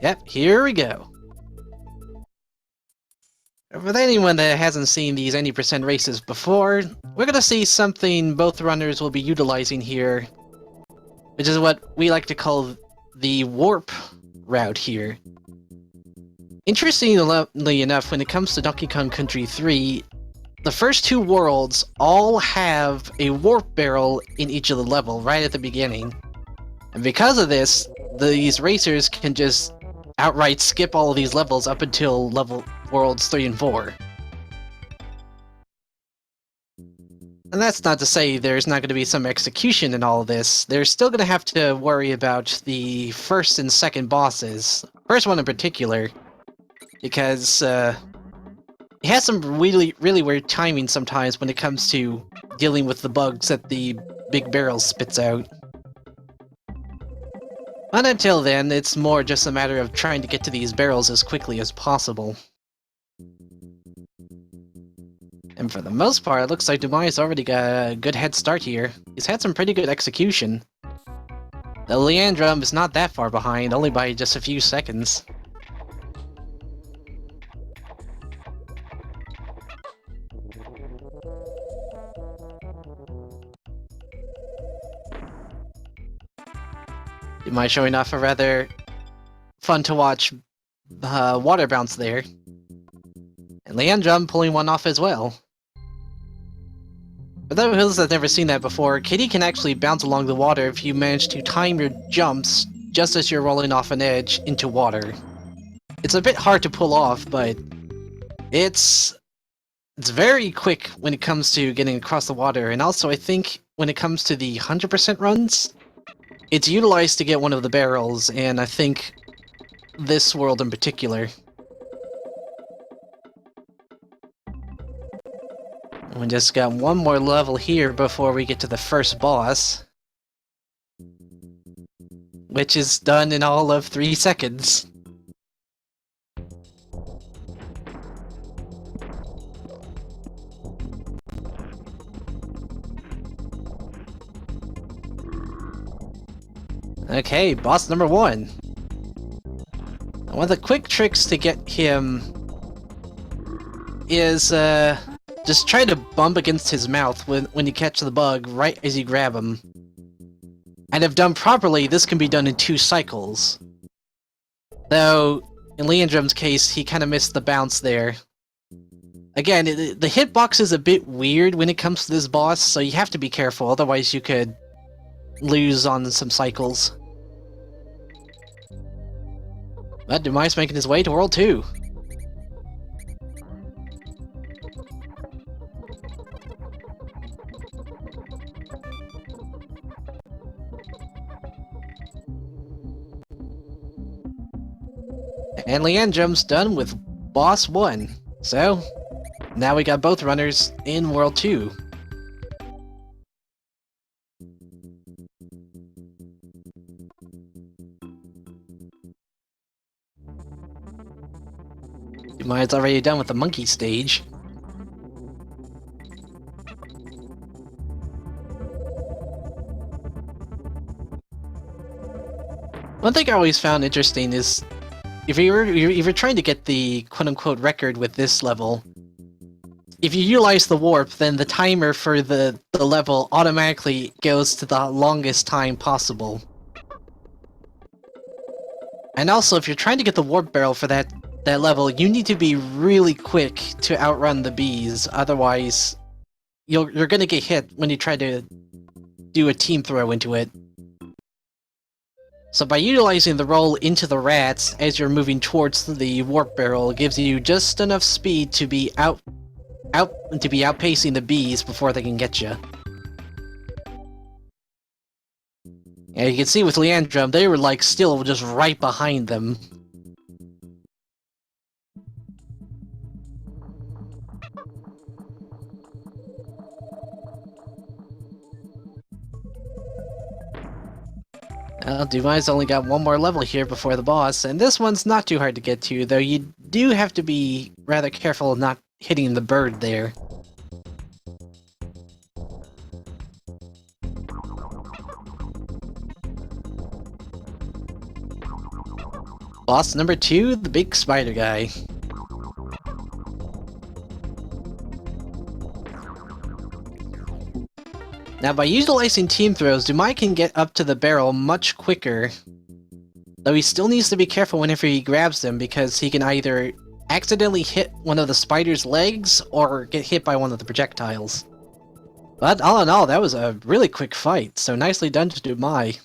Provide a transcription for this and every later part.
Yep, here we go. For anyone that hasn't seen these 90% races before, we're gonna see something both runners will be utilizing here, which is what we like to call the warp route here. Interestingly enough, when it comes to Donkey Kong Country 3, the first two worlds all have a warp barrel in each of the level right at the beginning. And because of this, these racers can just outright skip all of these levels up until level worlds 3 and 4. And that's not to say there's not going to be some execution in all of this. They're still going to have to worry about the first and second bosses. First one in particular, because it has some really weird timing sometimes when it comes to dealing with the bugs that the big barrel spits out. But until then, it's more just a matter of trying to get to these barrels as quickly as possible. And for the most part, it looks like Doumeis already got a good head start here. He's had some pretty good execution. The leandrom is not that far behind, only by just a few seconds. Doumeis showing off a rather fun to watch water bounce there. And leandrom pulling one off as well. For those that have never seen that before, Kitty can actually bounce along the water if you manage to time your jumps just as you're rolling off an edge into water. It's a bit hard to pull off, but it's very quick when it comes to getting across the water, and also I think when it comes to the 100% runs, it's utilized to get one of the barrels, and I think this world in particular. We just got one more level here before we get to the first boss, which is done in all of 3 seconds. Okay, boss number 1. One of the quick tricks to get him is just try to bump against his mouth when you catch the bug right as you grab him. And if done properly, this can be done in 2 cycles. Though, in leandrom's case, he kind of missed the bounce there. Again, the hitbox is a bit weird when it comes to this boss, so you have to be careful, otherwise you could lose on some cycles. But Doumeis making his way to World 2. And leandrom's done with Boss 1. So, now we got both runners in World 2. Doumeis already done with the monkey stage. One thing I always found interesting is if you're trying to get the quote-unquote record with this level, if you utilize the warp, then the timer for the level automatically goes to the longest time possible. And also, if you're trying to get the warp barrel for that level, you need to be really quick to outrun the bees, otherwise you're gonna get hit when you try to do a team throw into it. So by utilizing the roll into the rats as you're moving towards the warp barrel, it gives you just enough speed to be outpacing the bees before they can get you. And you can see with leandrom, they were like still just right behind them. Doumeis only got one more level here before the boss, and this one's not too hard to get to, though you do have to be rather careful of not hitting the bird there. Boss number 2, the big spider guy. Now, by utilizing team throws, Doumeis can get up to the barrel much quicker. Though he still needs to be careful whenever he grabs them, because he can either accidentally hit one of the spider's legs, or get hit by one of the projectiles. But all in all, that was a really quick fight, so nicely done to Doumeis.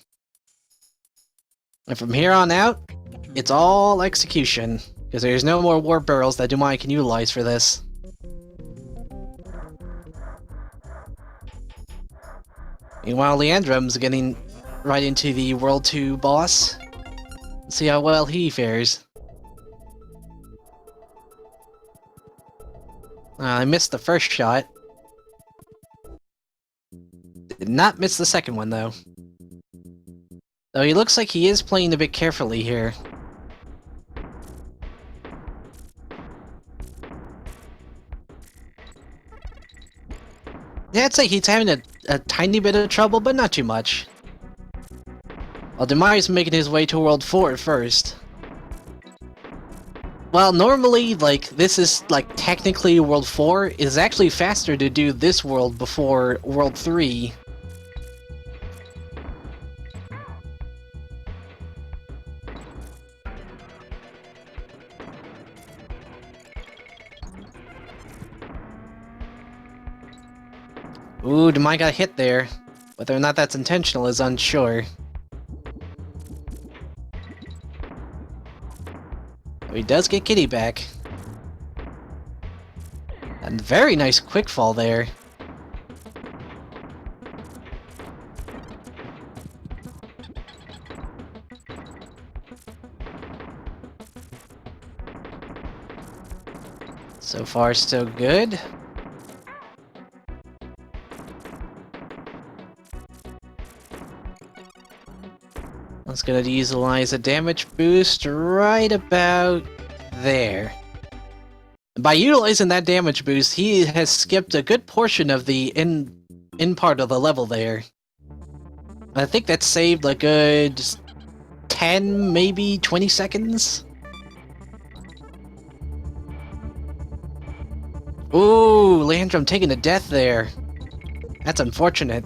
And from here on out, it's all execution, because there's no more warp barrels that Doumeis can utilize for this. Meanwhile, Leandrom's getting right into the World 2 boss. Let's see how well he fares. I missed the first shot. Did not miss the second one, though. Though he looks like he is playing a bit carefully here. Yeah, I'd say he's having a tiny bit of trouble, but not too much. While Doumeis is making his way to World 4 first. Well, normally, like, this is, like, technically World 4. It's actually faster to do this world before World 3. Ooh, Doumeis got hit there. Whether or not that's intentional is unsure. He does get Kitty back. And very nice quick fall there. So far, so good. Let's go to utilize a damage boost right about there. By utilizing that damage boost, he has skipped a good portion of the in part of the level there. I think that saved a good 10, maybe 20 seconds. Ooh, Leandrom taking a death there. That's unfortunate.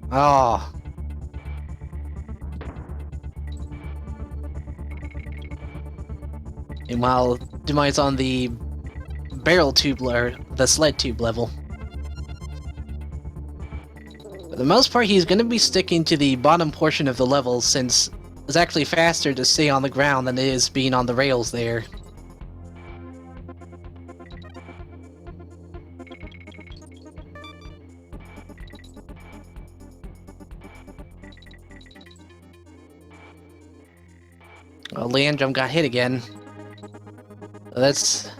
Oh. Meanwhile, Doumeis on the barrel tube or the sled tube level. For the most part, he's going to be sticking to the bottom portion of the level, since it's actually faster to stay on the ground than it is being on the rails there. Well, Leandrom got hit again. That's...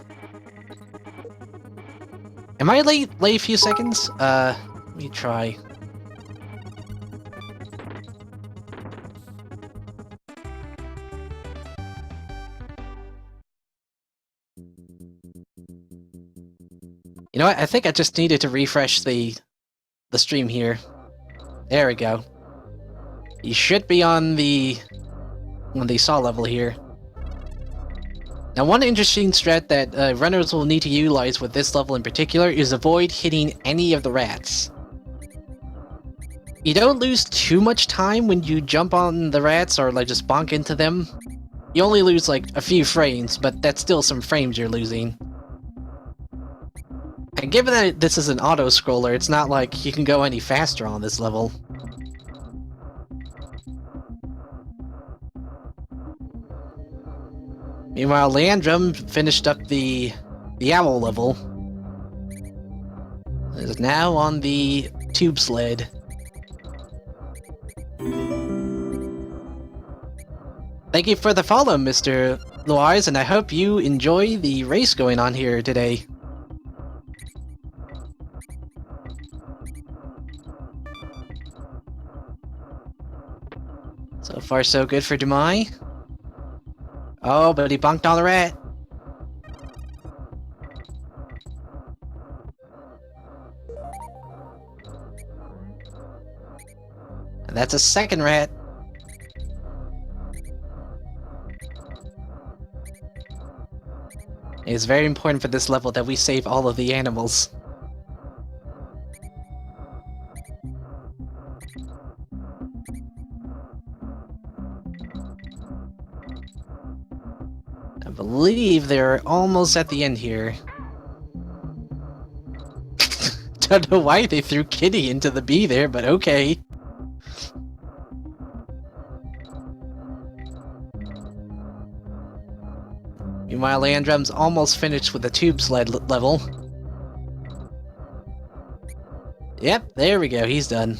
Am I late a few seconds? Let me try. You know what? I think I just needed to refresh the stream here. There we go. You should be on the saw level here. Now, one interesting strat that runners will need to utilize with this level in particular is avoid hitting any of the rats. You don't lose too much time when you jump on the rats or like just bonk into them. You only lose like a few frames, but that's still some frames you're losing. And given that this is an auto-scroller, it's not like you can go any faster on this level. Meanwhile, Leandrom finished up the owl level. Is now on the tube sled. Thank you for the follow, Mr. Loise, and I hope you enjoy the race going on here today. So far, so good for Doumeis. Oh, but he bonked on the rat. And That's a second rat. It's very important for this level that we save all of the animals. I believe they're almost at the end here. Don't know why they threw Kitty into the bee there, but okay. Meanwhile, Leandrom's almost finished with the tube sled level. Yep, there we go, he's done.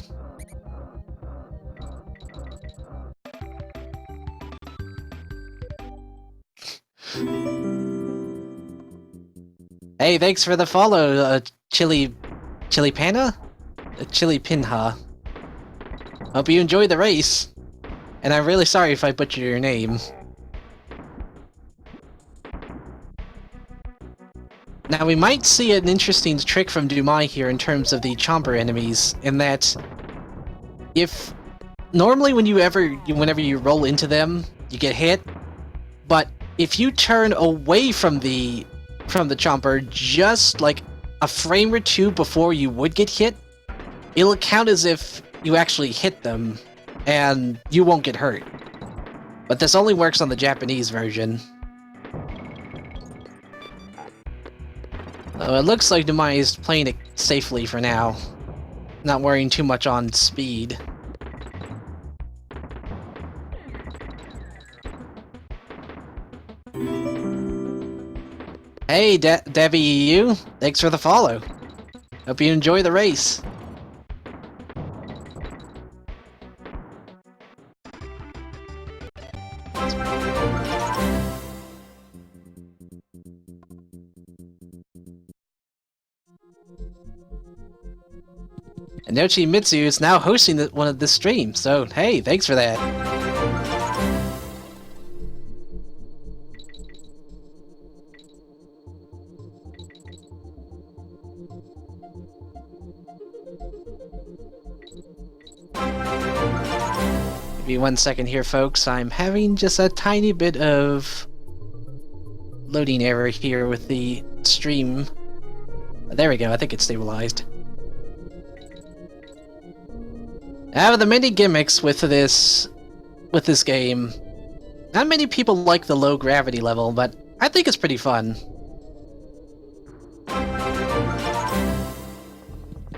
Hey, thanks for the follow, Chili Pinha? Hope you enjoyed the race. And I'm really sorry if I butchered your name. Now, we might see an interesting trick from Doumeis here in terms of the Chomper enemies, in that if normally whenever you roll into them, you get hit, but if you turn away from the Chomper just like a frame or two before you would get hit, it'll count as if you actually hit them, and you won't get hurt. But this only works on the Japanese version. It looks like Doumeis is playing it safely for now, not worrying too much on speed. Hey, Debbie EU, thanks for the follow. Hope you enjoy the race. And Nochi Mitsu is now hosting one of the streams, so hey, thanks for that. Give me 1 second here, folks. I'm having just a tiny bit of loading error here with the stream. There we go, I think it's stabilized. Out of the many gimmicks with this game, not many people like the low gravity level, but I think it's pretty fun.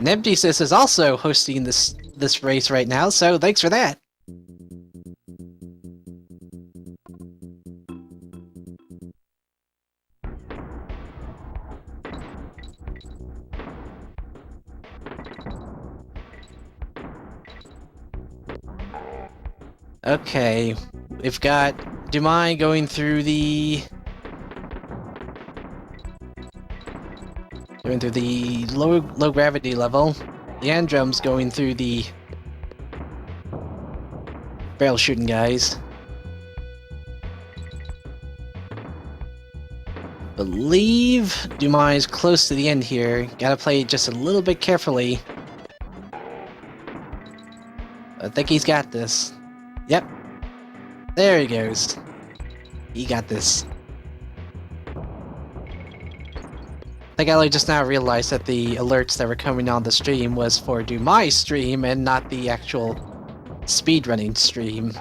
Nemesis is also hosting this race right now, so thanks for that. Okay, we've got Doumeis going through the low gravity level. Leandrom's going through the barrel shooting guys. Believe Doumeis is close to the end here. Gotta play just a little bit carefully. I think he's got this. Yep. There he goes. He got this. I think I just now realized that the alerts that were coming on the stream was for Doumeis' stream and not the actual speedrunning stream.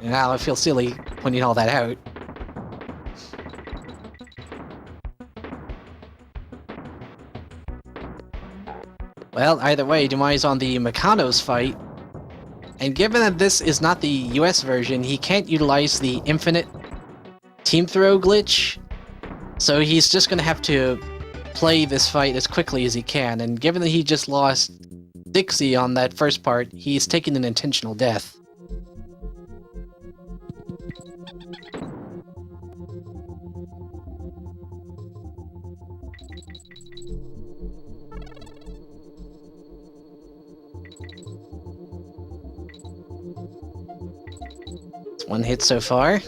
And now I feel silly pointing all that out. Well, either way, Doumeis on the Mechanos fight. And given that this is not the US version, he can't utilize the infinite team throw glitch. So he's just gonna have to play this fight as quickly as he can. And given that he just lost Dixie on that first part, he's taken an intentional death. One hit so far.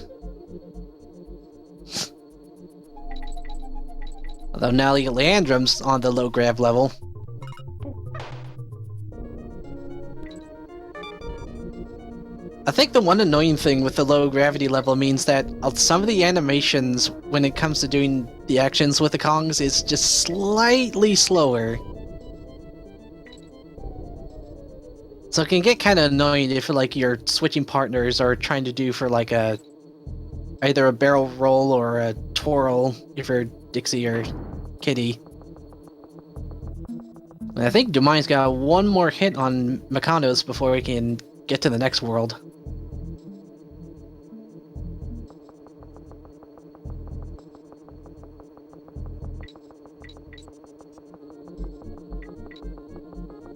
Although now Leandrom's on the low grav level. think the one annoying thing with the low gravity level means that some of the animations, when it comes to doing the actions with the Kongs, is just slightly slower. So it can get kind of annoying if like you're switching partners or trying to do for like either a barrel roll or a twirl if you're Dixie or Kitty. And I think Doumeis got one more hit on Mikanos before we can get to the next world.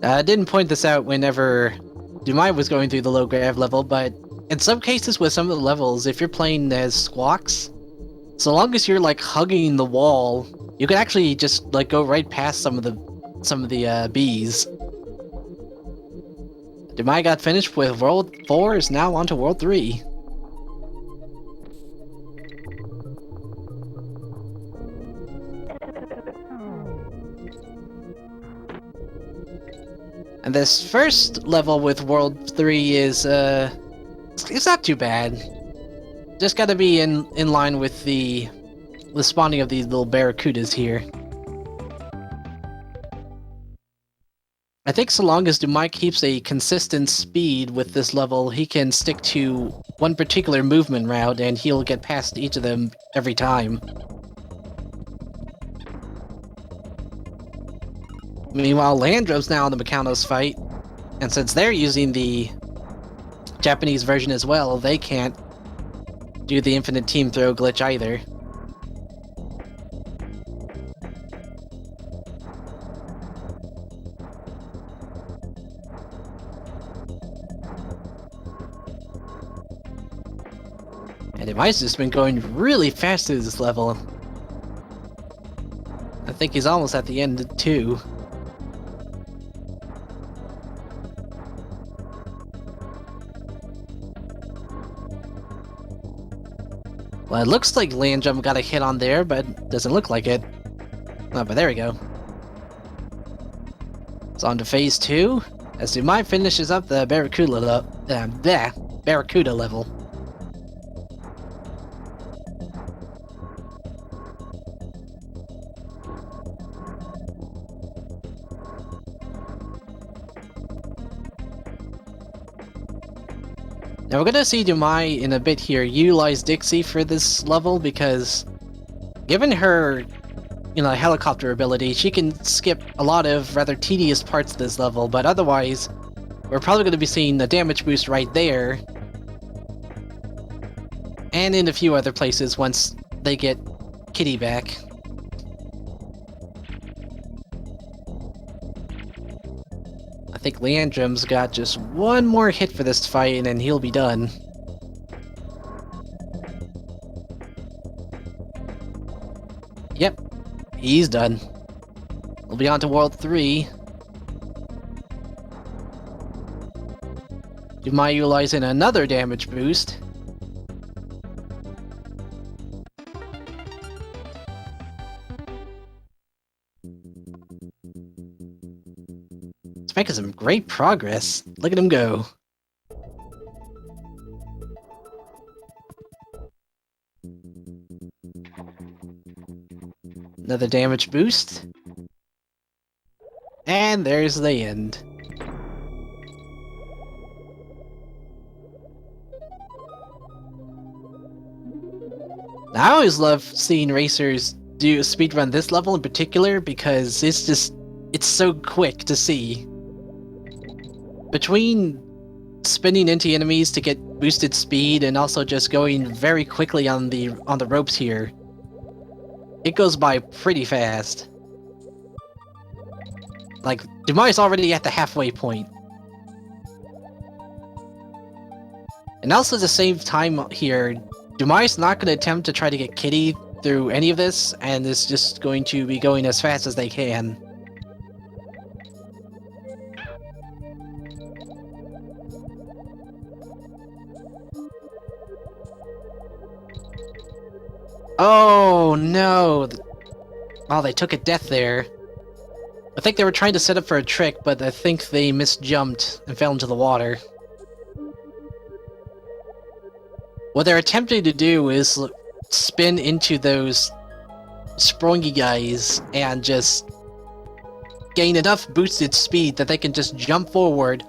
I didn't point this out whenever Doumeis was going through the low grav level, but in some cases with some of the levels, if you're playing as Squawks, so long as you're like hugging the wall, you can actually just like go right past some of the bees. Doumeis got finished with World 4, is now on to World 3. And this first level with World 3 is, it's not too bad. Just gotta be in line with the spawning of these little barracudas here. I think so long as Doumeis keeps a consistent speed with this level, he can stick to one particular movement route and he'll get past each of them every time. Meanwhile, Leandrom's now in the Mikanos fight, and since they're using the Japanese version as well, they can't do the infinite team throw glitch either. And Doumeis has been going really fast through this level. I think he's almost at the end too. Well, it looks like Leandrom got a hit on there, but doesn't look like it. Oh, but there we go. It's on to phase 2, as Doumeis finishes up the Barracuda level. Now we're gonna see Doumeis in a bit here utilize Dixie for this level because given her, helicopter ability, she can skip a lot of rather tedious parts of this level, but otherwise, we're probably gonna be seeing a damage boost right there. And in a few other places once they get Kitty back. I think Leandrom's got just one more hit for this fight and then he'll be done. Yep, he's done. We'll be on to World 3. Doumeis utilizing another damage boost. He's making some great progress. Look at him go. Another damage boost. And there's the end. Now, I always love seeing racers do speedrun this level in particular because it's so quick to see. Between spinning into enemies to get boosted speed and also just going very quickly on the ropes here, it goes by pretty fast. Like, Doumeis already at the halfway point. And also at the same time here, Doumeis not going to attempt to try to get Kitty through any of this, and is just going to be going as fast as they can. Oh no! Oh, they took a death there. I think they were trying to set up for a trick, but I think they misjumped and fell into the water. What they're attempting to do is spin into those sprongy guys and just gain enough boosted speed that they can just jump forward,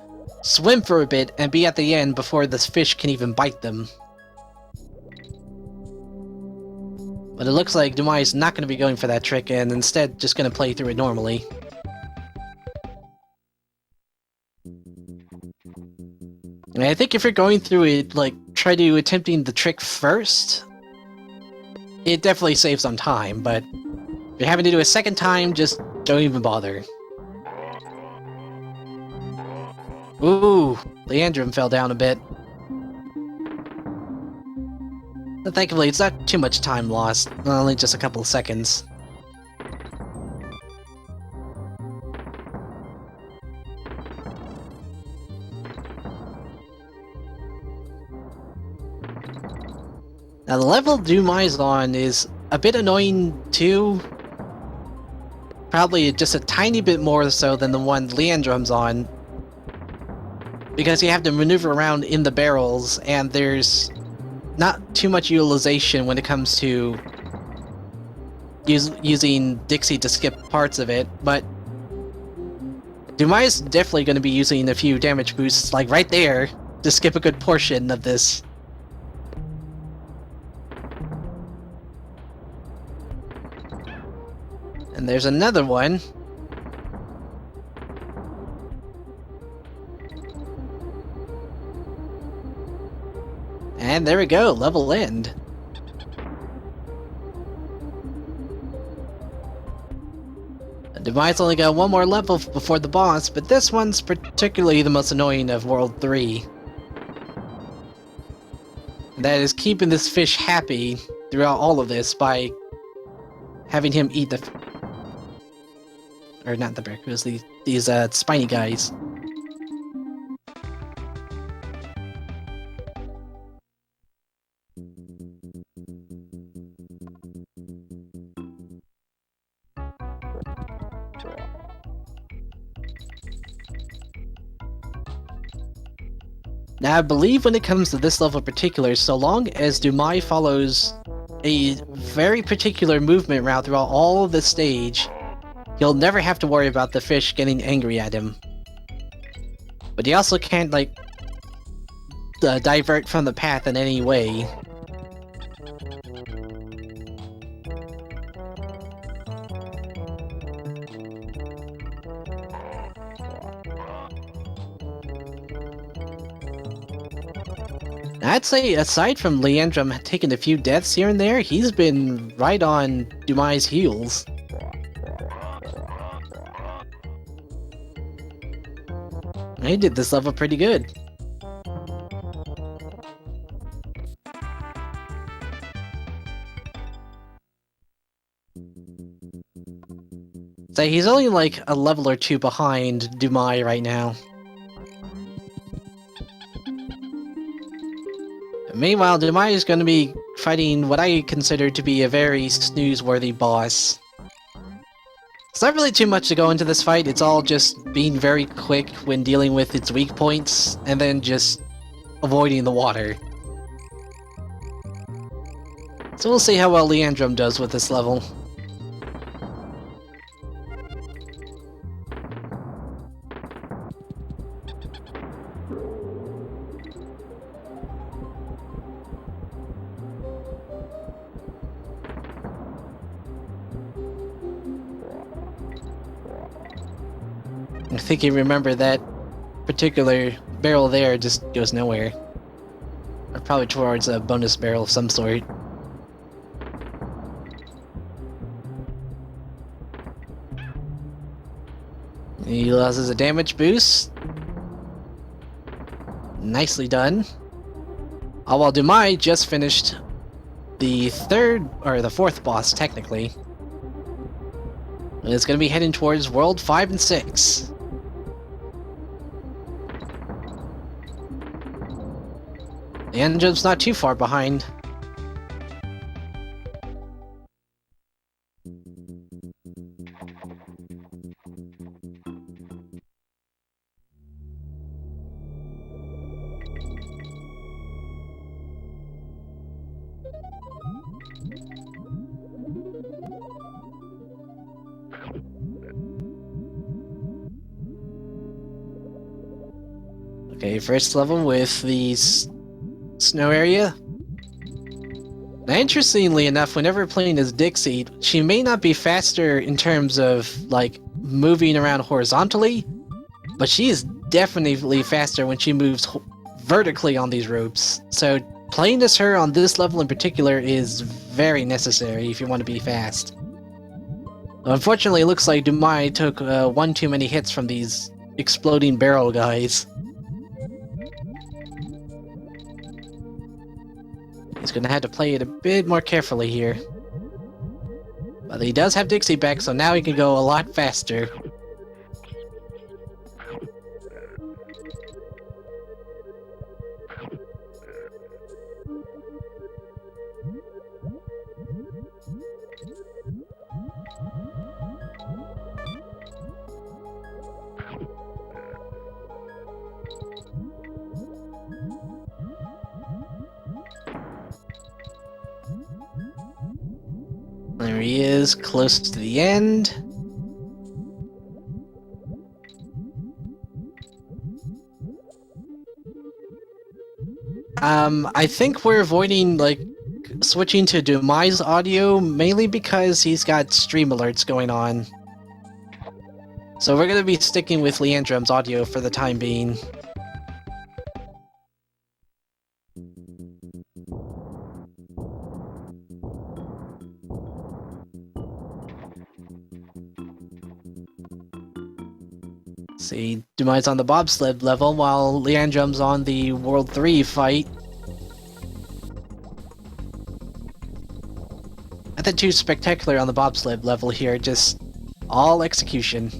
swim for a bit, and be at the end before this fish can even bite them. But it looks like Doumeis is not going to be going for that trick and instead just going to play through it normally. And I think if you're going through it, like, try to attempting the trick first, it definitely saves on time, but if you're having to do a second time, just don't even bother. Ooh, Leandrum fell down a bit. But thankfully, it's not too much time lost, only just a couple of seconds. Now, the level Doumeis on is a bit annoying too. Probably just a tiny bit more so than the one Leandrum's on. Because you have to maneuver around in the barrels, and there's not too much utilization when it comes to using Dixie to skip parts of it, but Doumeis is definitely going to be using a few damage boosts, like right there, to skip a good portion of this. And there's another one. And there we go, level end. Doumeis only got one more level before the boss, but this one's particularly the most annoying of World 3. That is keeping this fish happy throughout all of this by having him eat the... or not the barracudas, these spiny guys. Now, I believe when it comes to this level in particular, so long as Doumeis follows a very particular movement route throughout all of the stage, he'll never have to worry about the fish getting angry at him. But he also can't, like, divert from the path in any way. I'd say, aside from Leandrum taking a few deaths here and there, he's been right on Doumeis' heels. He did this level pretty good. So he's only like a level or two behind Doumeis right now. Meanwhile, Doumeis is going to be fighting what I consider to be a very snooze-worthy boss. It's not really too much to go into this fight, it's all just being very quick when dealing with its weak points, and then just avoiding the water. So we'll see how well Leandrum does with this level. I think you remember that particular barrel there just goes nowhere. Or probably towards a bonus barrel of some sort. He loses a damage boost. Nicely done. All while Doumeis just finished the fourth boss, technically. And it's going to be heading towards World 5 and 6. Leandrum's not too far behind. Okay, first level with the snow area. Now, interestingly enough, whenever playing as Dixie, she may not be faster in terms of, like, moving around horizontally, but she is definitely faster when she moves vertically on these ropes. So playing as her on this level in particular is very necessary if you want to be fast. Unfortunately, it looks like Doumeis took one too many hits from these exploding barrel guys. He's gonna have to play it a bit more carefully here. But he does have Dixie back, so now he can go a lot faster. There he is, close to the end. I think we're avoiding, like, switching to Doumeis audio, mainly because he's got stream alerts going on. So we're gonna be sticking with Leandrom's audio for the time being. See, Doumeis on the bobsled level, while Leandrom's on the World 3 fight. Nothing too spectacular on the bobsled level here, just all execution.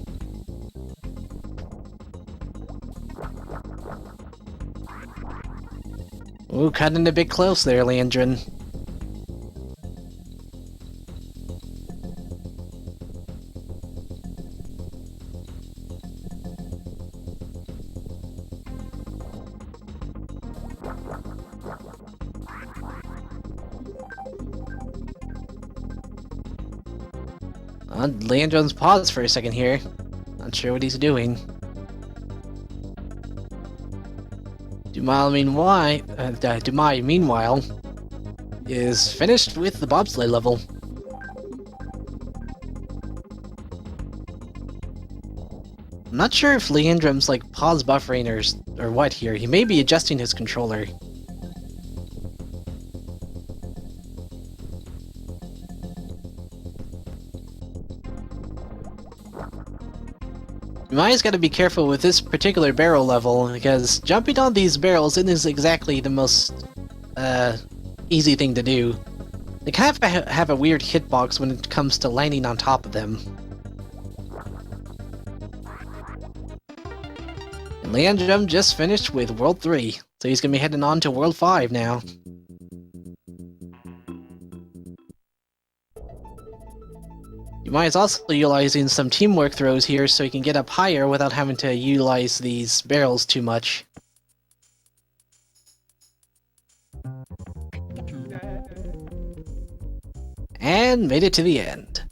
Ooh, cutting a bit close there, Leandron. Leandron's paused for a second here. Not sure what he's doing. Doumeis, meanwhile, is finished with the bobsleigh level. I'm not sure if Leandrom's like pause buffering or what here. He may be adjusting his controller. Doumeis got to be careful with this particular barrel level, because jumping on these barrels isn't exactly the most easy thing to do. They kind of have a weird hitbox when it comes to landing on top of them. And Leandrom just finished with World 3, so he's going to be heading on to World 5 now. Doumeis is also utilizing some teamwork throws here so he can get up higher without having to utilize these barrels too much. And made it to the end.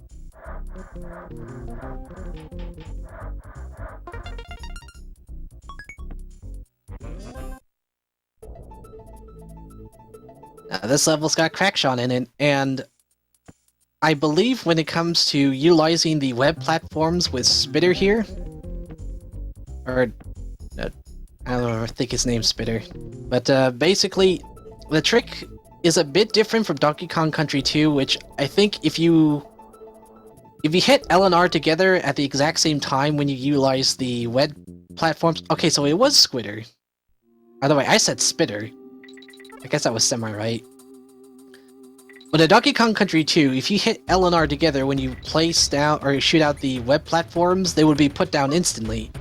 Now, this level's got Crackshot in it, and I believe when it comes to utilizing the web platforms with Spitter here, or I don't know, I think his name's Spitter, but basically the trick is a bit different from Donkey Kong Country 2, which I think if you hit L and R together at the exact same time when you utilize the web platforms. Okay, so it was Squitter. By the way, I said Spitter. I guess that was semi-right. But in Donkey Kong Country 2, if you hit L and R together when you place down or shoot out the web platforms, they would be put down instantly.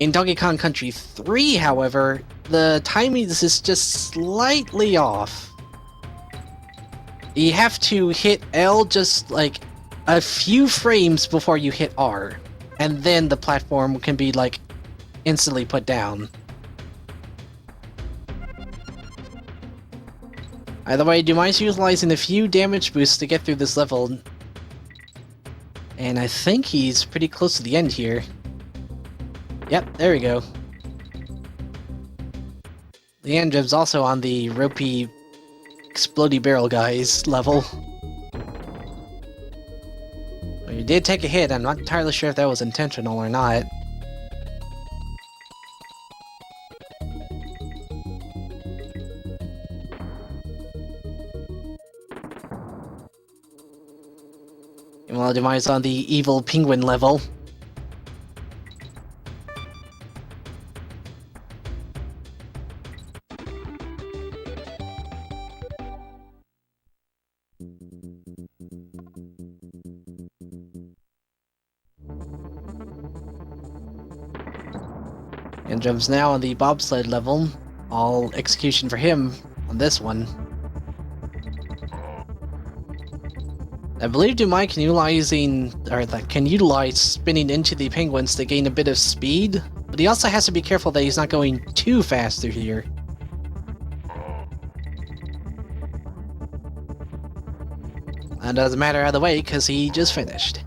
In Donkey Kong Country 3, however, the timing is just slightly off. You have to hit L just like a few frames before you hit R, and then the platform can be like instantly put down. Either way, Doumeis utilizing a few damage boosts to get through this level. And I think he's pretty close to the end here. Yep, there we go. Leandrom's also on the ropey, explodey barrel guys level. Well, you did take a hit. I'm not entirely sure if that was intentional or not. Well, Doumeis on the evil penguin level. And Drum's now on the bobsled level. All execution for him on this one. I believe Doumeis can utilize spinning into the penguins to gain a bit of speed, but he also has to be careful that he's not going too fast through here. And doesn't matter either way, because he just finished.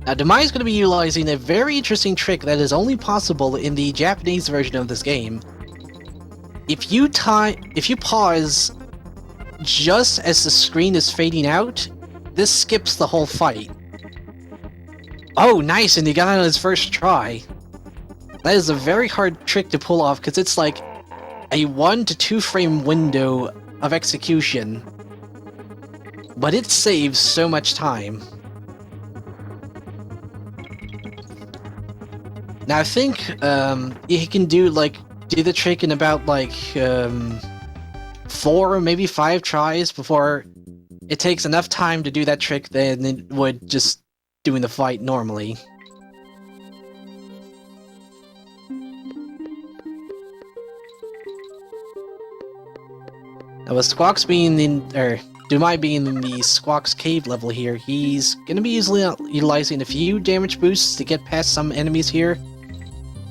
Now, Doumeis is going to be utilizing a very interesting trick that is only possible in the Japanese version of this game. If you pause just as the screen is fading out, this skips the whole fight. Oh, nice, and he got it on his first try. That is a very hard trick to pull off, because it's like a 1 to 2 frame window of execution. But it saves so much time. Now I think he can do the trick in about 4 or maybe 5 tries before it takes enough time to do that trick than it would just doing the fight normally. Now with Squawks being Doumeis being in the Squawks cave level here, he's gonna be utilizing a few damage boosts to get past some enemies here.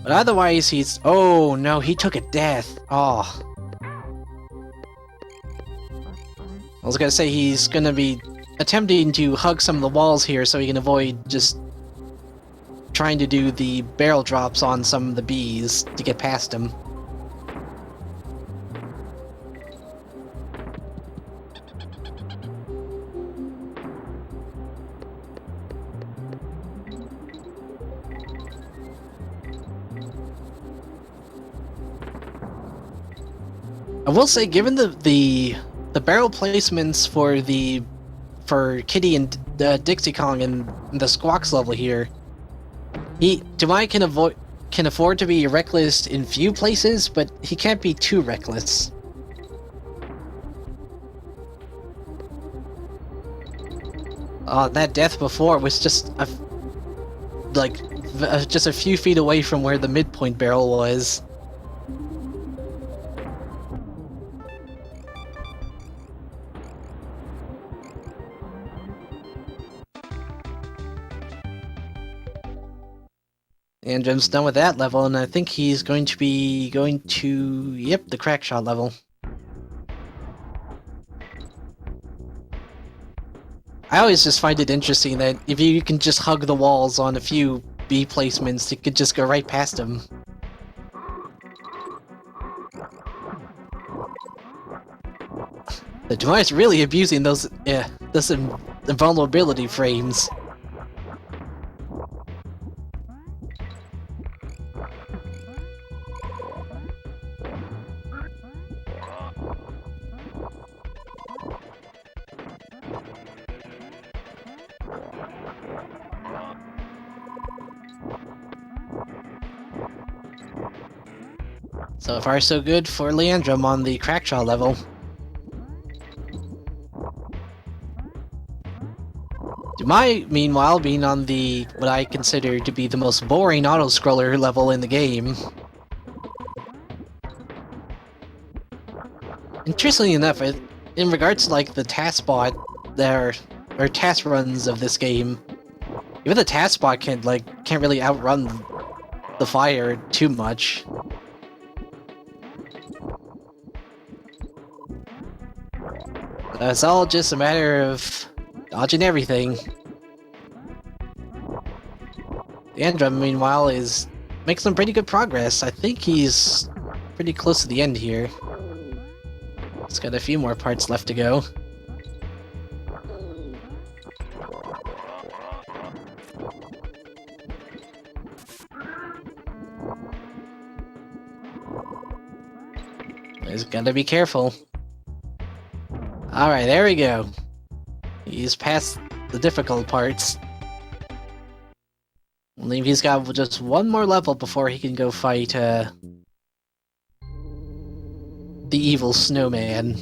But otherwise he's... Oh no, he took a death. Oh. I was gonna say he's gonna be attempting to hug some of the walls here so he can avoid just trying to do the barrel drops on some of the bees to get past him. I will say, given the barrel placements for Kitty and Dixie Kong and the Squawks level here, Doumeis can afford to be reckless in few places, but he can't be too reckless. That death before was just just a few feet away from where the midpoint barrel was. And Jim's done with that level, and I think he's going to be going to, yep, the crack shot level. I always just find it interesting that if you can just hug the walls on a few B placements, you could just go right past them. The Doumeis is really abusing those invulnerability frames. So far so good for Leandrom on the Crackshaw level. Doumeis, meanwhile, being on the what I consider to be the most boring auto-scroller level in the game. Interestingly enough, in regards to the task runs of this game, even the task bot can't really outrun the fire too much. It's all just a matter of dodging everything. Leandrom, meanwhile, is make some pretty good progress. I think he's pretty close to the end here. He's got a few more parts left to go. He's gotta be careful. Alright, there we go. He's past the difficult parts. I believe he's got just one more level before he can go fight, the evil snowman.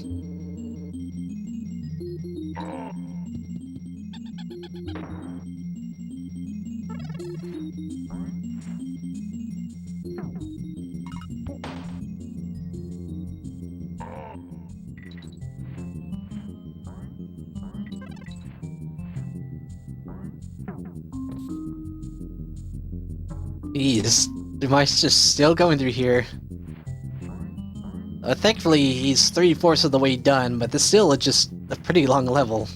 Jeez, Doumeis just still going through here. Thankfully, he's 3/4 of the way done, but this still is just a pretty long level.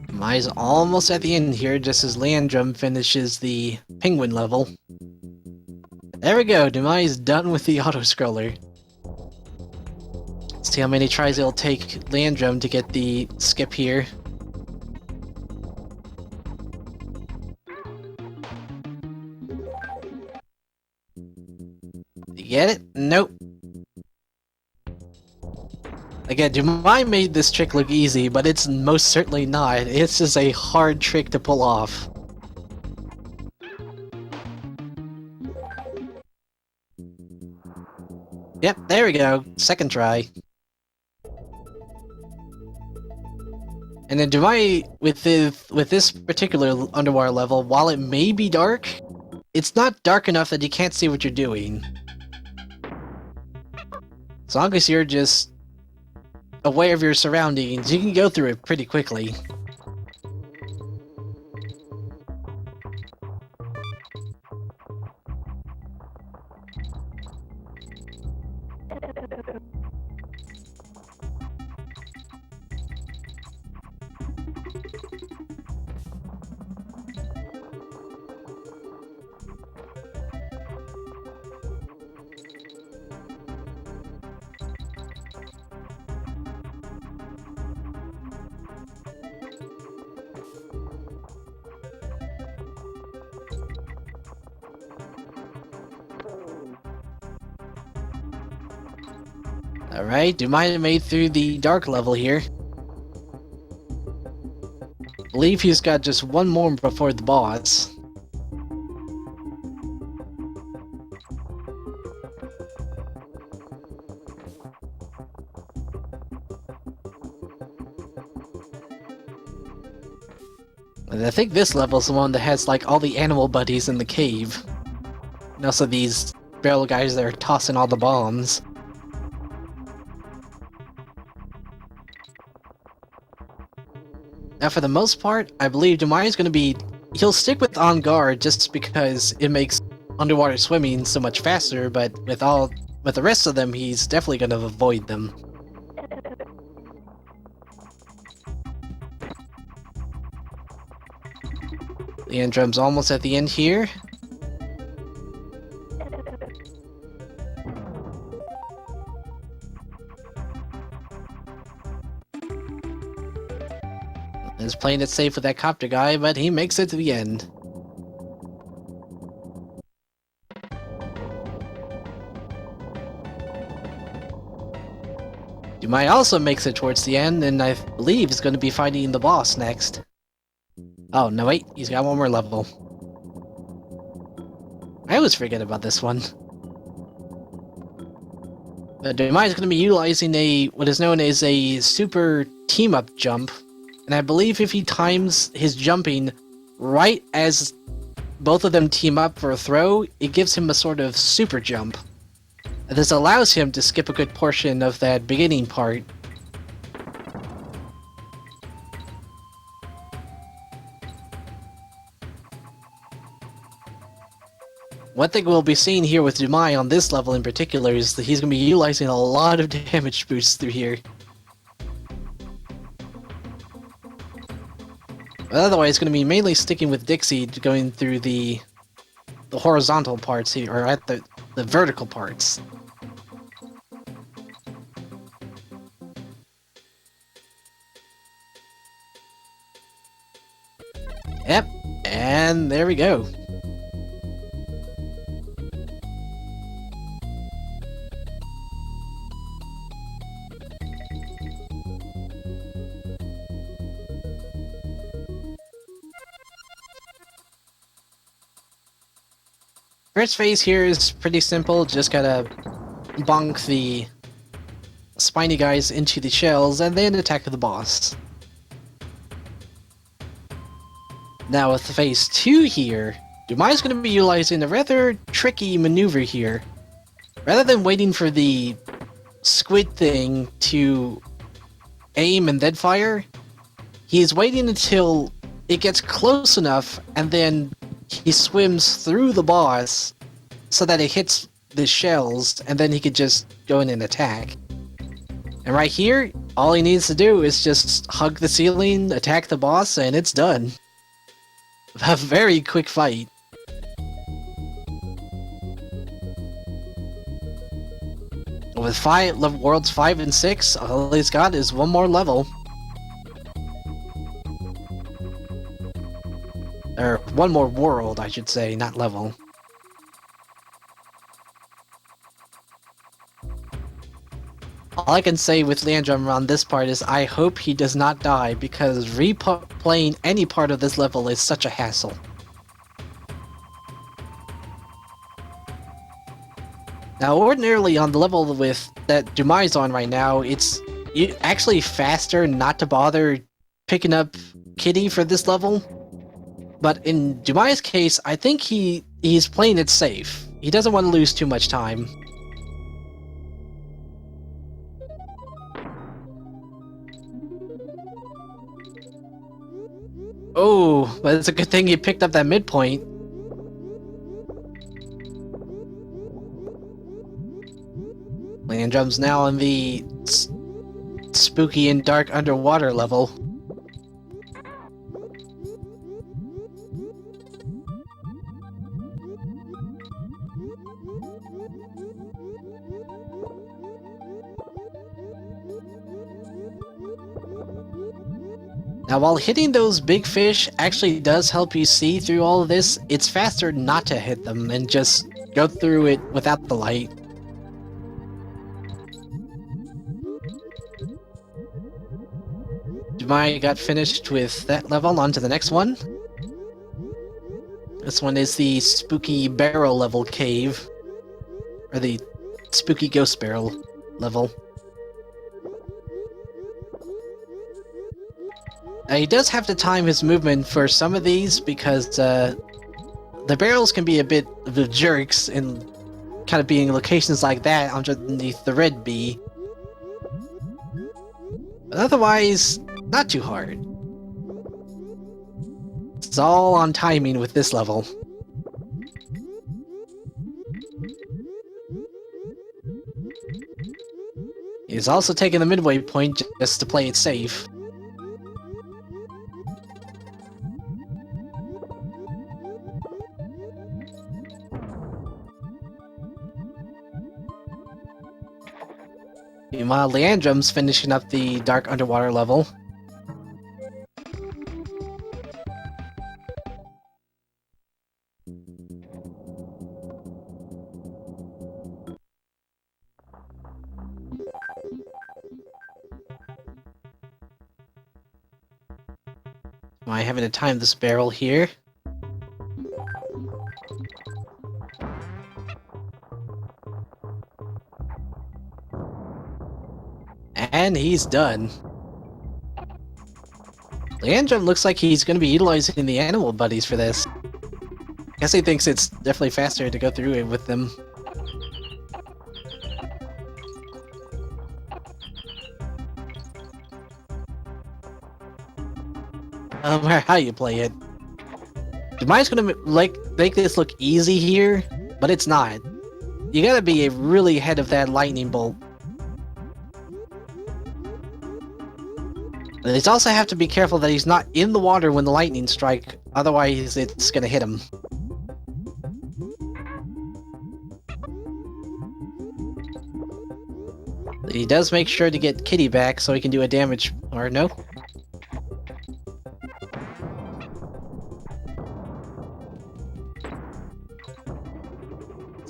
Doumeis almost at the end here, just as Leandrom finishes the penguin level. There we go, Doumeis done with the auto-scroller. Let's see how many tries it'll take Leandrom to get the skip here. You get it? Nope. Again, Doumeis made this trick look easy, but it's most certainly not. It's just a hard trick to pull off. Yep, there we go. Second try. And then Doumeis, with this particular underwater level, while it may be dark, it's not dark enough that you can't see what you're doing. As long as you're just aware of your surroundings, you can go through it pretty quickly. Alright, Doumeis made through the dark level here. I believe he's got just one more before the boss. And I think this level is the one that has like all the animal buddies in the cave. And also these barrel guys that are tossing all the bombs. Now, for the most part, I believe Doumeis is going to be... He'll stick with On Guard just because it makes underwater swimming so much faster, but with the rest of them, he's definitely going to avoid them. Leandrom's almost at the end here. He's playing it safe with that copter guy, but he makes it to the end. Doumeis also makes it towards the end, and I believe he's going to be fighting the boss next. Oh, no wait, he's got one more level. I always forget about this one. Doumeis is going to be utilizing what is known as a super team-up jump. And I believe if he times his jumping right as both of them team up for a throw, it gives him a sort of super jump. This allows him to skip a good portion of that beginning part. One thing we'll be seeing here with Doumeis on this level in particular is that he's going to be utilizing a lot of damage boosts through here. But otherwise, it's going to be mainly sticking with Dixie, going through the horizontal parts here, or at the vertical parts. Yep, and there we go. First phase here is pretty simple, just gotta bonk the spiny guys into the shells and then attack the boss. Now with phase 2 here, Doumeis is going to be utilizing a rather tricky maneuver here. Rather than waiting for the squid thing to aim and then fire, he's waiting until it gets close enough and then he swims through the boss so that it hits the shells and then he could just go in and attack. And right here, all he needs to do is just hug the ceiling, attack the boss, and it's done. A very quick fight. With worlds 5 and 6, all he's got is one more level. Or one more world, I should say, not level. All I can say with Leandrom on this part is I hope he does not die, because replaying any part of this level is such a hassle. Now, ordinarily on the level with that Doumeis on right now, it's actually faster not to bother picking up Kitty for this level. But in Doumeis' case, I think he's playing it safe. He doesn't want to lose too much time. Oh, but it's a good thing he picked up that midpoint. Leandrom's now on the spooky and dark underwater level. Now, while hitting those big fish actually does help you see through all of this, it's faster not to hit them and just go through it without the light. Doumeis got finished with that level, on to the next one. This one is the spooky barrel level cave, or the spooky ghost barrel level. He does have to time his movement for some of these because the barrels can be a bit of the jerks in kind of being locations like that underneath the red bee. But otherwise, not too hard. It's all on timing with this level. He's also taking the midway point just to play it safe. Meanwhile, Leandrom's finishing up the dark underwater level. Am I having to time this barrel here? And he's done. Leandrom looks like he's going to be utilizing the animal buddies for this. Guess he thinks it's definitely faster to go through it with them. No matter how you play it. Doumeis gonna make this look easy here, but it's not. You gotta be really ahead of that lightning bolt. But he's also have to be careful that he's not in the water when the lightning strike, otherwise it's gonna hit him. He does make sure to get Kitty back so he can do a damage, or no?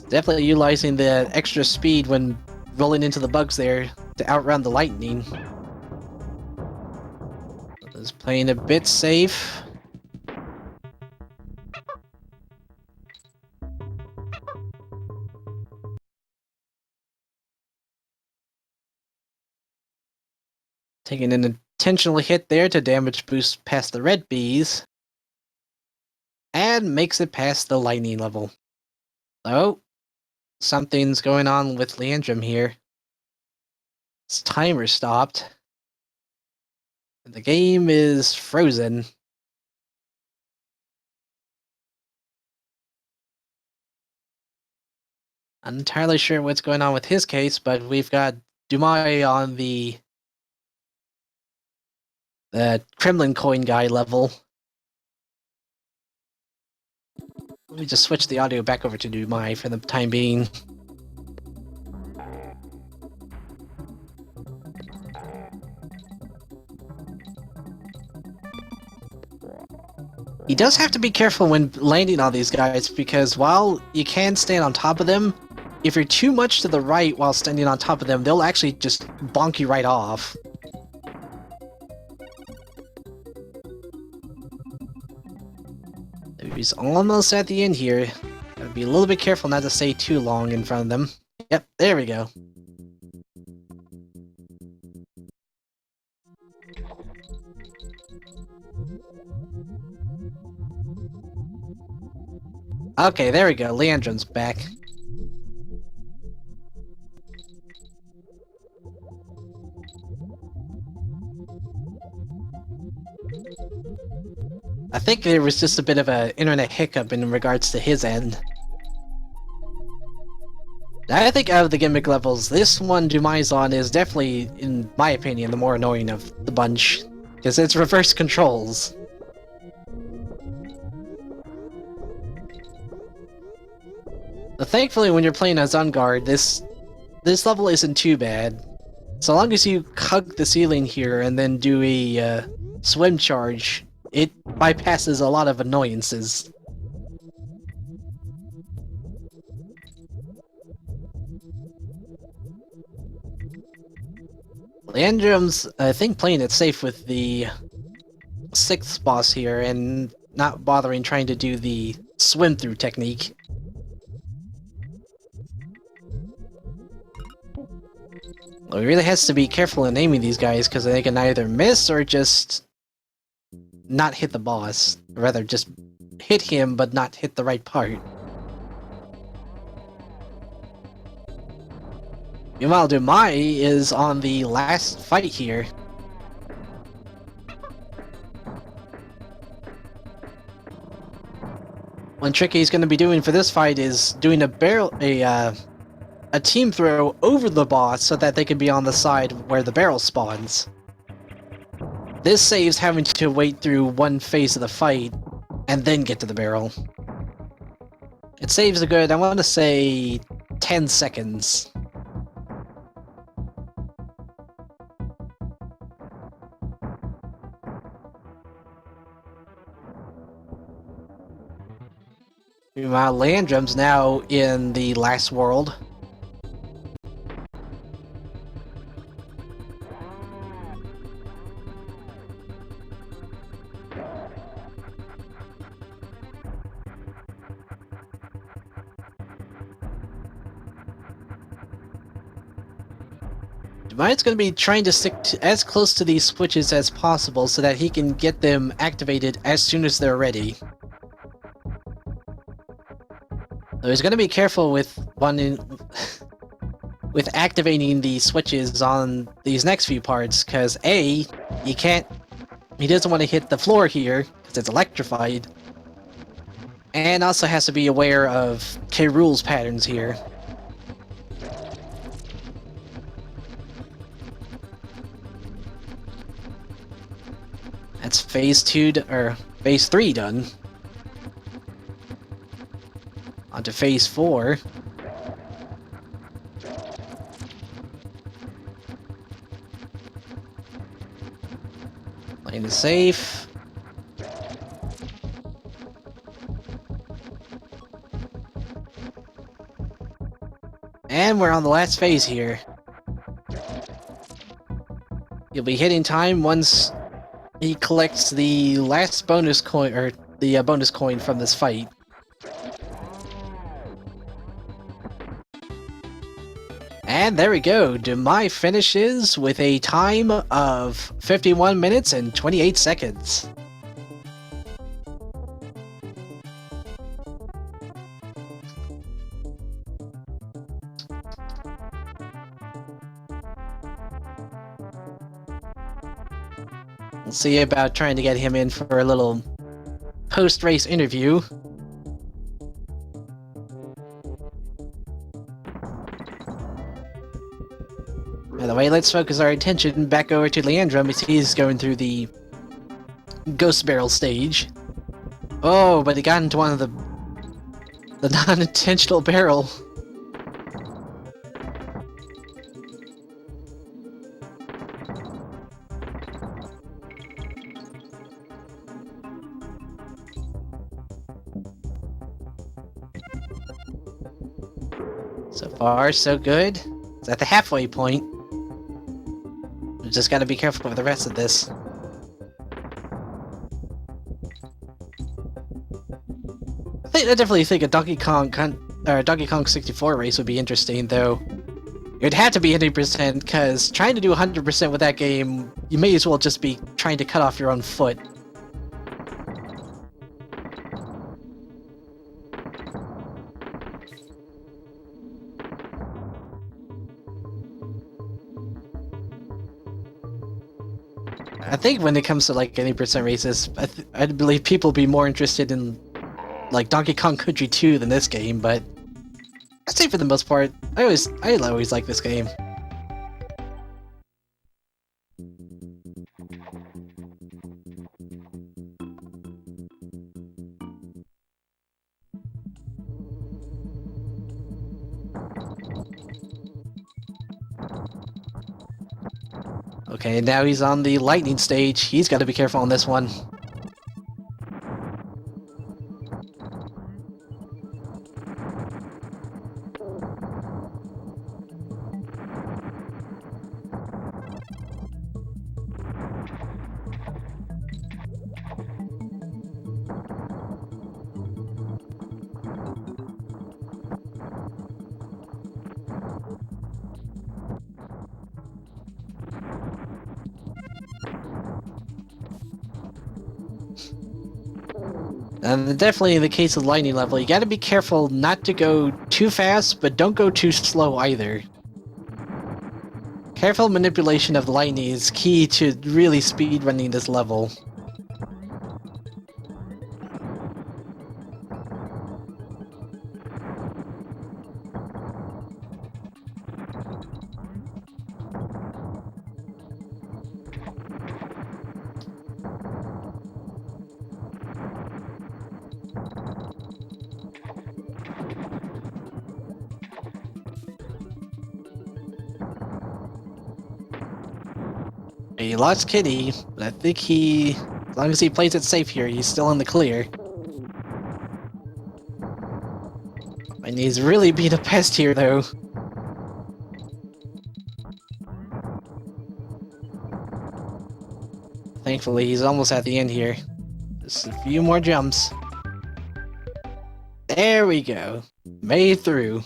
Definitely utilizing the extra speed when rolling into the bugs there to outrun the lightning. Is playing a bit safe. Taking an intentional hit there to damage boost past the red bees. And makes it past the lightning level. So, something's going on with Leandrom here. His timer stopped. The game is frozen. I'm not entirely sure what's going on with his case, but we've got Doumeis on the Kremlin coin guy level. Let me just switch the audio back over to Doumeis for the time being. He does have to be careful when landing on these guys, because while you can stand on top of them, if you're too much to the right while standing on top of them, they'll actually just bonk you right off. He's almost at the end here. Gotta be a little bit careful not to stay too long in front of them. Yep, there we go. Okay, there we go. Leandrom's back. I think there was just a bit of an internet hiccup in regards to his end. I think out of the gimmick levels, this one Doumeis on is definitely, in my opinion, the more annoying of the bunch. Because it's reverse controls. But thankfully, when you're playing as Unguard, this level isn't too bad. So long as you hug the ceiling here and then do a swim charge, it bypasses a lot of annoyances. Leandrom's, I think, playing it safe with the 6th boss here and not bothering trying to do the swim-through technique. Well, he really has to be careful in aiming these guys because they can either miss or just not hit the boss. Or rather, just hit him but not hit the right part. Meanwhile, Doumeis is on the last fight here. One trick he's going to be doing for this fight is doing a team throw over the boss so that they can be on the side where the barrel spawns. This saves having to wait through one phase of the fight and then get to the barrel. It saves a good, I want to say, 10 seconds. Meanwhile, Leandrom's now in the last world. Doumeis going to be trying to stick as close to these switches as possible so that he can get them activated as soon as they're ready. So he's gonna be careful with with activating the switches on these next few parts, because A, he doesn't want to hit the floor here, because it's electrified, and also has to be aware of K. Rool's patterns here. That's phase 2, or phase 3 done. On to phase 4. Playing it safe. And we're on the last phase here. You'll be hitting time once he collects the last bonus coin, or the bonus coin from this fight. And there we go, Doumeis finishes with a time of 51 minutes and 28 seconds. We'll see about trying to get him in for a little post-race interview. By the way, let's focus our attention back over to Leandrom as he's going through the Ghost Barrel stage. Oh, but he got into one of the non-intentional barrel. So far, so good. It's at the halfway point. We just gotta be careful with the rest of this. I definitely think a Donkey Kong 64 race would be interesting, though. It'd have to be 80%, because trying to do 100% with that game, you may as well just be trying to cut off your own foot. I think when it comes to like 80% races, I believe people will be more interested in like Donkey Kong Country 2 than this game, but I'd say for the most part, I always like this game. Okay, now he's on the lightning stage. He's got to be careful on this one. And definitely in the case of the lightning level, you gotta be careful not to go too fast, but don't go too slow either. Careful manipulation of the lightning is key to really speedrunning this level. He lost Kitty, but I think as long as he plays it safe here, he's still in the clear. And he's really being a pest here, though. Thankfully, he's almost at the end here. Just a few more jumps. There we go. Made through.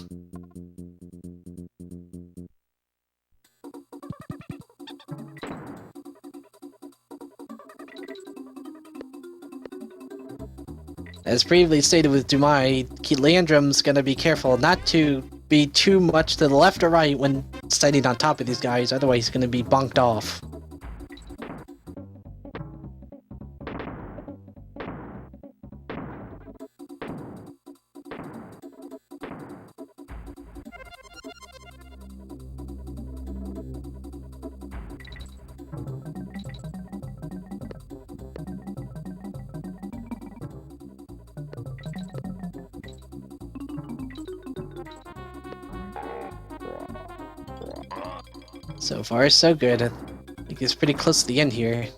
As previously stated with Doumeis, Leandrom's gonna be careful not to be too much to the left or right when standing on top of these guys, otherwise he's gonna be bonked off. So far, so good. I think he's pretty close to the end here.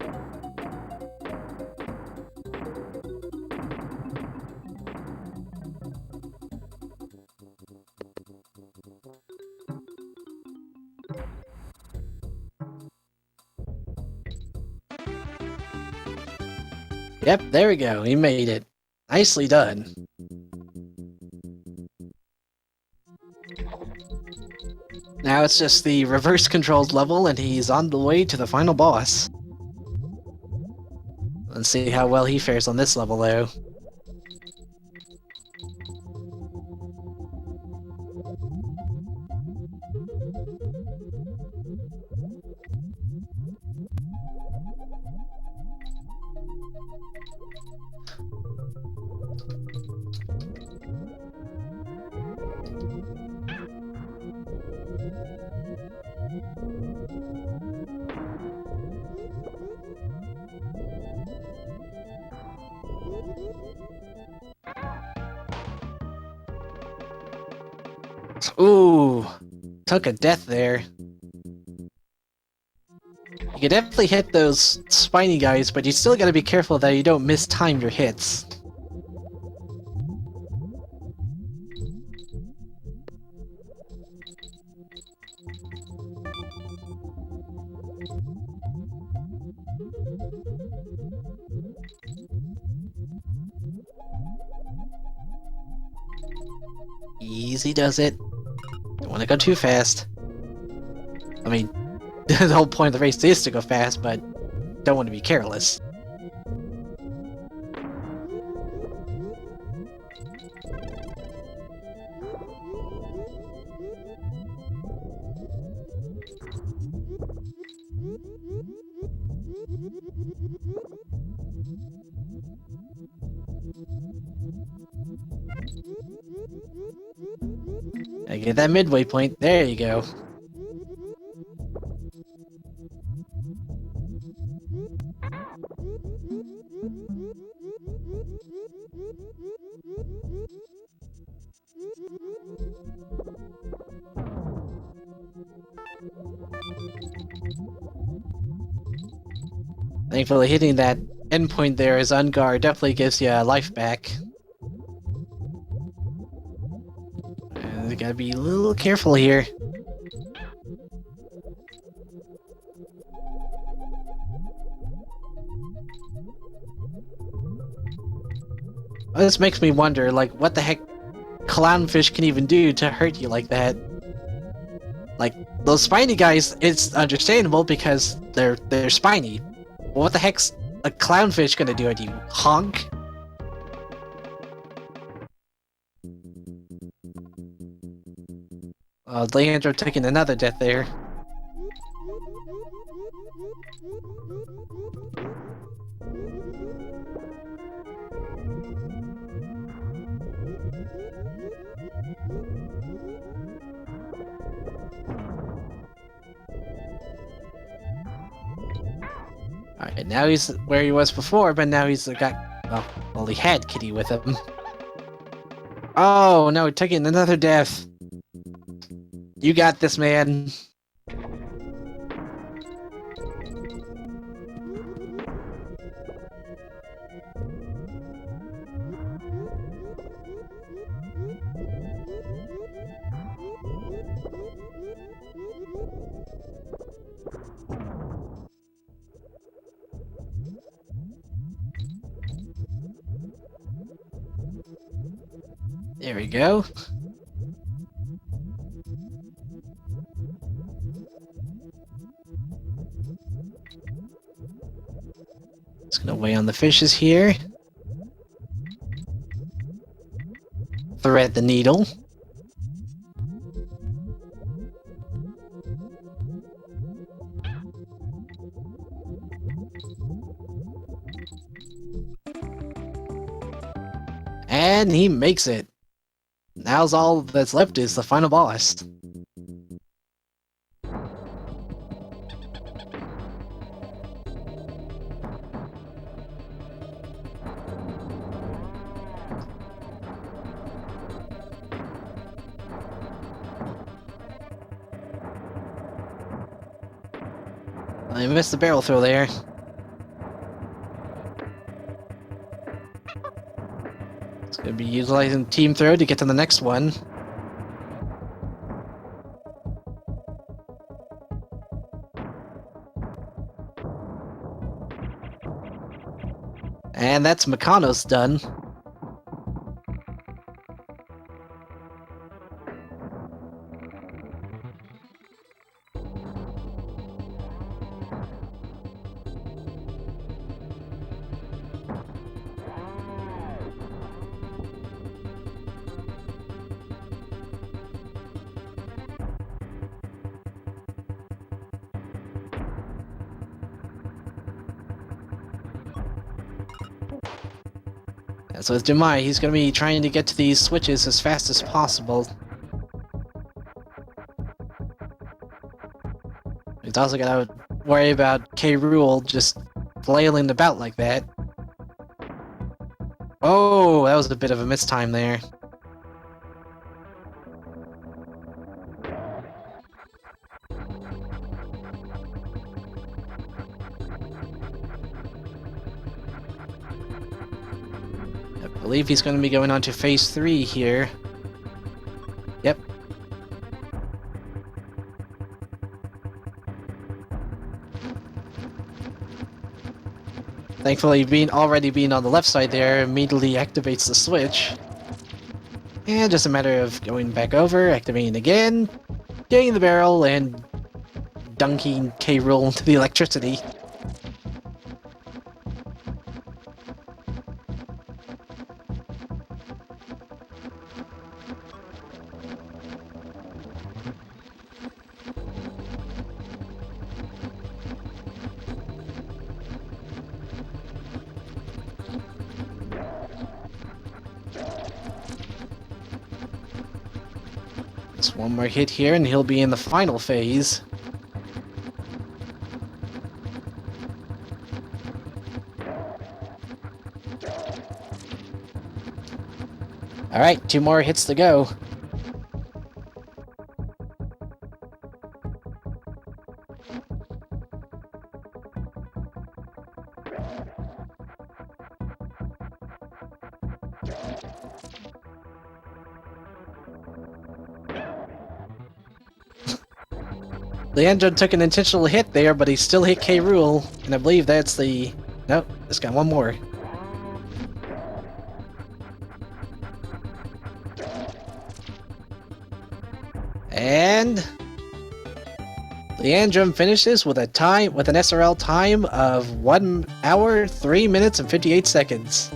Yep, there we go. He made it. Nicely done. Now it's just the reverse controls level, and he's on the way to the final boss. Let's see how well he fares on this level, though. Ooh, took a death there. You can definitely hit those spiny guys, but you still gotta be careful that you don't mistime your hits. Easy does it. Don't want to go too fast. I mean, the whole point of the race is to go fast, but don't want to be careless. I get that midway point. There you go. Thankfully, hitting that endpoint there as Ungar definitely gives you a life back. You gotta be a little careful here. This makes me wonder, like, what the heck clownfish can even do to hurt you like that? Like, those spiny guys, it's understandable because they're spiny. But what the heck's a clownfish gonna do at you? Honk? Leandro taking another death there. Alright, now he's where he was before, but now he's got... well, he had Kitty with him. Oh, no, taking another death. You got this, man. There we go. Just gonna weigh on the fishes here. thread the needle. And he makes it. Now's all that's left is the final boss. I missed the barrel throw there. It's gonna be utilizing team throw to get to the next one. And that's Meccano's done. So with Doumeis, he's going to be trying to get to these switches as fast as possible. He's also got to worry about K. Rool just flailing about like that. Oh, that was a bit of a mistime there. I believe he's going to be going on to phase 3 here. Yep. Thankfully, already being on the left side there immediately activates the switch. And just a matter of going back over, activating again, getting the barrel, and dunking K. Rool into the electricity. Just one more hit here and he'll be in the final phase. Alright, 2 more hits to go. Leandro took an intentional hit there, but he still hit K. Rool, and I believe that's the... Nope, just got one more. And... Leandro finishes with an SRL time of 1 hour, 3 minutes, and 58 seconds.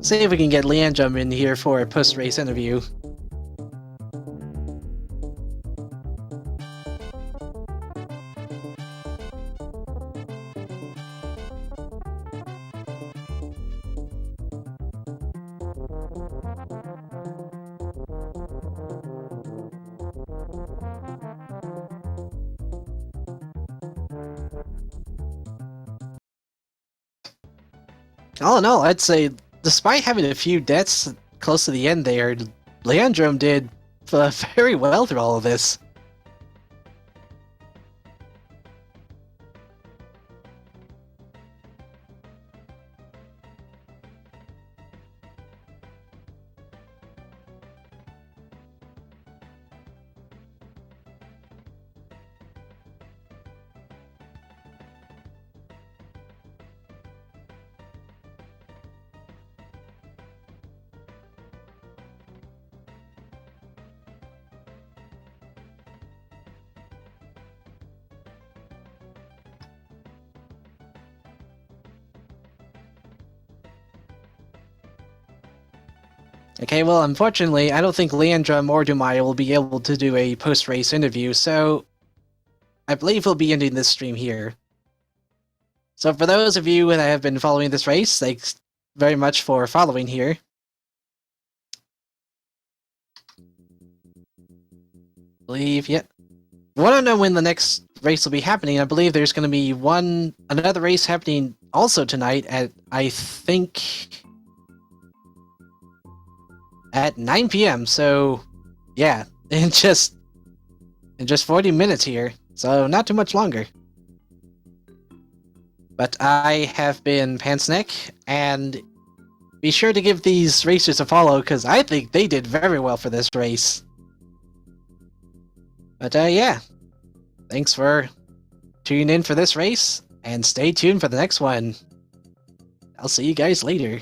See if we can get Leandro in here for a post-race interview. All in all, I'd say, despite having a few deaths close to the end there, Leandro did very well through all of this. Okay, well, unfortunately, I don't think Leandrom or Doumeis will be able to do a post-race interview, so I believe we'll be ending this stream here. So for those of you that have been following this race, thanks very much for following here. I believe, yeah. I want to know when the next race will be happening. I believe there's going to be another race happening also tonight at, I think, at 9 p.m. So, yeah, in just 40 minutes here. So not too much longer. But I have been Pantsneck, and be sure to give these racers a follow, because I think they did very well for this race. But yeah, thanks for tuning in for this race, and stay tuned for the next one. I'll see you guys later.